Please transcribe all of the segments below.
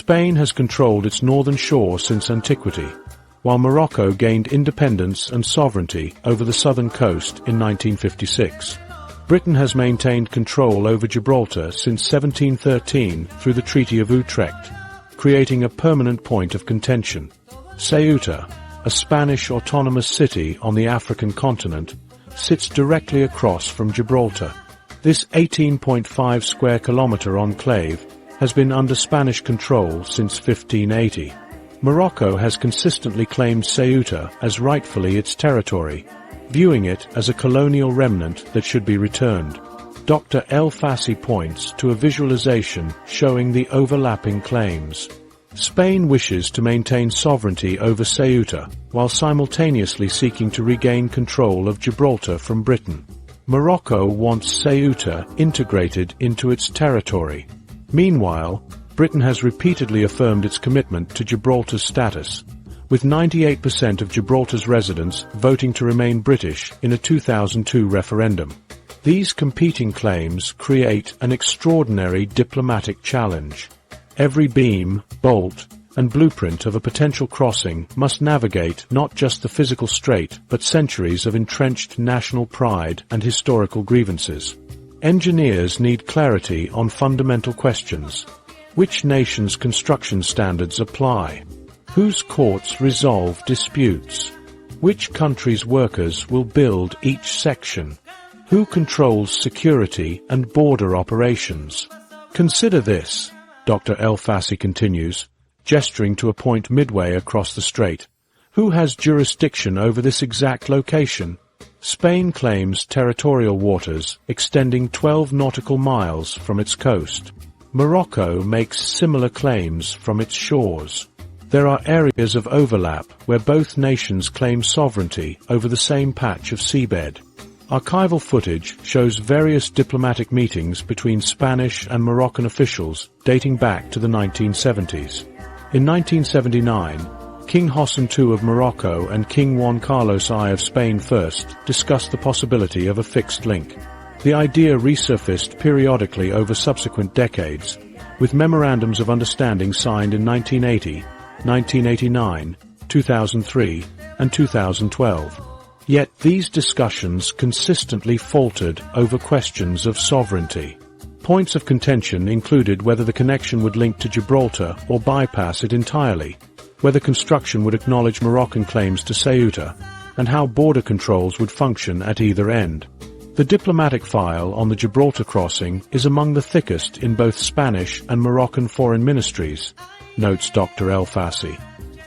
Spain has controlled its northern shore since antiquity, while Morocco gained independence and sovereignty over the southern coast in 1956. Britain has maintained control over Gibraltar since 1713 through the Treaty of Utrecht, creating a permanent point of contention. Ceuta, a Spanish autonomous city on the African continent, sits directly across from Gibraltar. This 18.5 square kilometer enclave has been under Spanish control since 1580. Morocco has consistently claimed Ceuta as rightfully its territory, viewing it as a colonial remnant that should be returned. Dr. El Fassi points to a visualization showing the overlapping claims. Spain wishes to maintain sovereignty over Ceuta, while simultaneously seeking to regain control of Gibraltar from Britain. Morocco wants Ceuta integrated into its territory. Meanwhile, Britain has repeatedly affirmed its commitment to Gibraltar's status, with 98% of Gibraltar's residents voting to remain British in a 2002 referendum. These competing claims create an extraordinary diplomatic challenge. Every beam, bolt, and blueprint of a potential crossing must navigate not just the physical strait but centuries of entrenched national pride and historical grievances. Engineers need clarity on fundamental questions. Which nation's construction standards apply? Whose courts resolve disputes? Which country's workers will build each section? Who controls security and border operations? Consider this, Dr. El Fassi continues, gesturing to a point midway across the strait. Who has jurisdiction over this exact location? Spain claims territorial waters extending 12 nautical miles from its coast. Morocco makes similar claims from its shores. There are areas of overlap where both nations claim sovereignty over the same patch of seabed. Archival footage shows various diplomatic meetings between Spanish and Moroccan officials dating back to the 1970s. In 1979, King Hassan II of Morocco and King Juan Carlos I of Spain first discussed the possibility of a fixed link. The idea resurfaced periodically over subsequent decades, with memorandums of understanding signed in 1980, 1989, 2003, and 2012. Yet these discussions consistently faltered over questions of sovereignty. Points of contention included whether the connection would link to Gibraltar or bypass it entirely, whether construction would acknowledge Moroccan claims to Ceuta, and how border controls would function at either end. The diplomatic file on the Gibraltar crossing is among the thickest in both Spanish and Moroccan foreign ministries, notes Dr. El Fassi.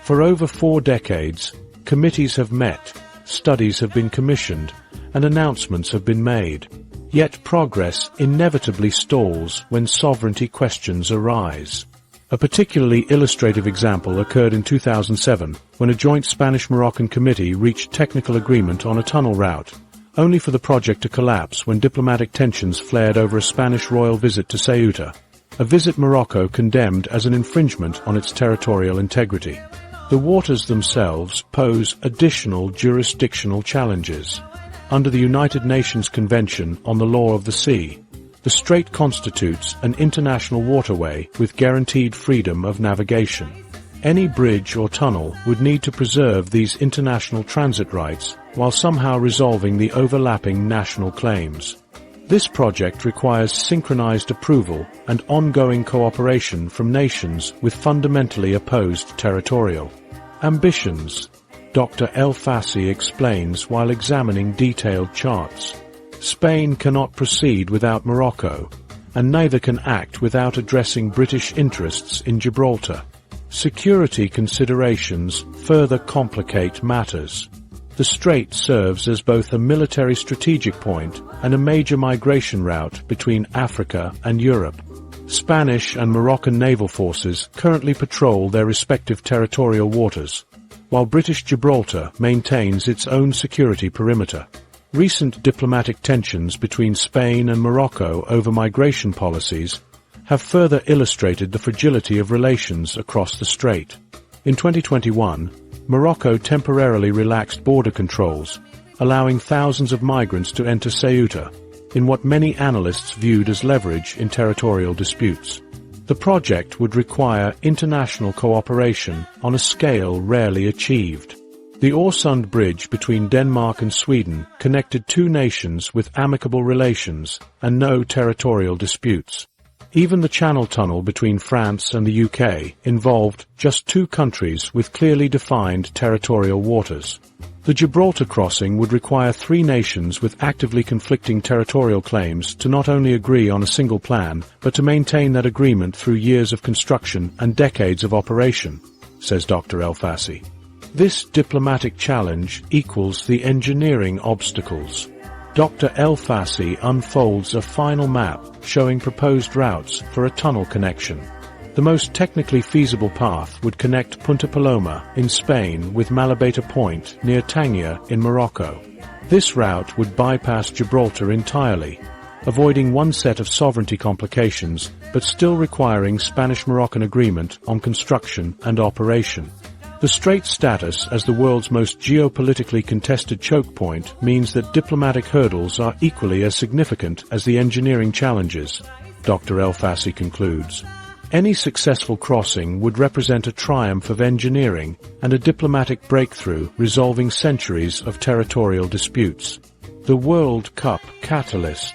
For over 4 decades, committees have met, studies have been commissioned, and announcements have been made. Yet progress inevitably stalls when sovereignty questions arise. A particularly illustrative example occurred in 2007 when a joint Spanish-Moroccan committee reached technical agreement on a tunnel route, only for the project to collapse when diplomatic tensions flared over a Spanish royal visit to Ceuta, a visit Morocco condemned as an infringement on its territorial integrity. The waters themselves pose additional jurisdictional challenges. Under the United Nations Convention on the Law of the Sea, the strait constitutes an international waterway with guaranteed freedom of navigation. Any bridge or tunnel would need to preserve these international transit rights while somehow resolving the overlapping national claims. This project requires synchronized approval and ongoing cooperation from nations with fundamentally opposed territorial ambitions. Dr. El Fassi explains while examining detailed charts. Spain cannot proceed without Morocco, and neither can act without addressing British interests in Gibraltar. Security considerations further complicate matters. The strait serves as both a military strategic point and a major migration route between Africa and Europe. Spanish and Moroccan naval forces currently patrol their respective territorial waters, while British Gibraltar maintains its own security perimeter. Recent diplomatic tensions between Spain and Morocco over migration policies have further illustrated the fragility of relations across the strait. In 2021, Morocco temporarily relaxed border controls, allowing thousands of migrants to enter Ceuta, in what many analysts viewed as leverage in territorial disputes. The project would require international cooperation on a scale rarely achieved. The Øresund Bridge between Denmark and Sweden connected two nations with amicable relations and no territorial disputes. Even the Channel Tunnel between France and the UK involved just two countries with clearly defined territorial waters. The Gibraltar crossing would require three nations with actively conflicting territorial claims to not only agree on a single plan, but to maintain that agreement through years of construction and decades of operation, says Dr. El-Fassi. This diplomatic challenge equals the engineering obstacles. Dr. El-Fassi unfolds a final map showing proposed routes for a tunnel connection. The most technically feasible path would connect Punta Paloma in Spain with Malabeta Point near Tangier in Morocco. This route would bypass Gibraltar entirely, avoiding one set of sovereignty complications but still requiring Spanish-Moroccan agreement on construction and operation. The strait's status as the world's most geopolitically contested choke point means that diplomatic hurdles are equally as significant as the engineering challenges, Dr. El-Fassi concludes. Any successful crossing would represent a triumph of engineering and a diplomatic breakthrough resolving centuries of territorial disputes. The World Cup catalyst.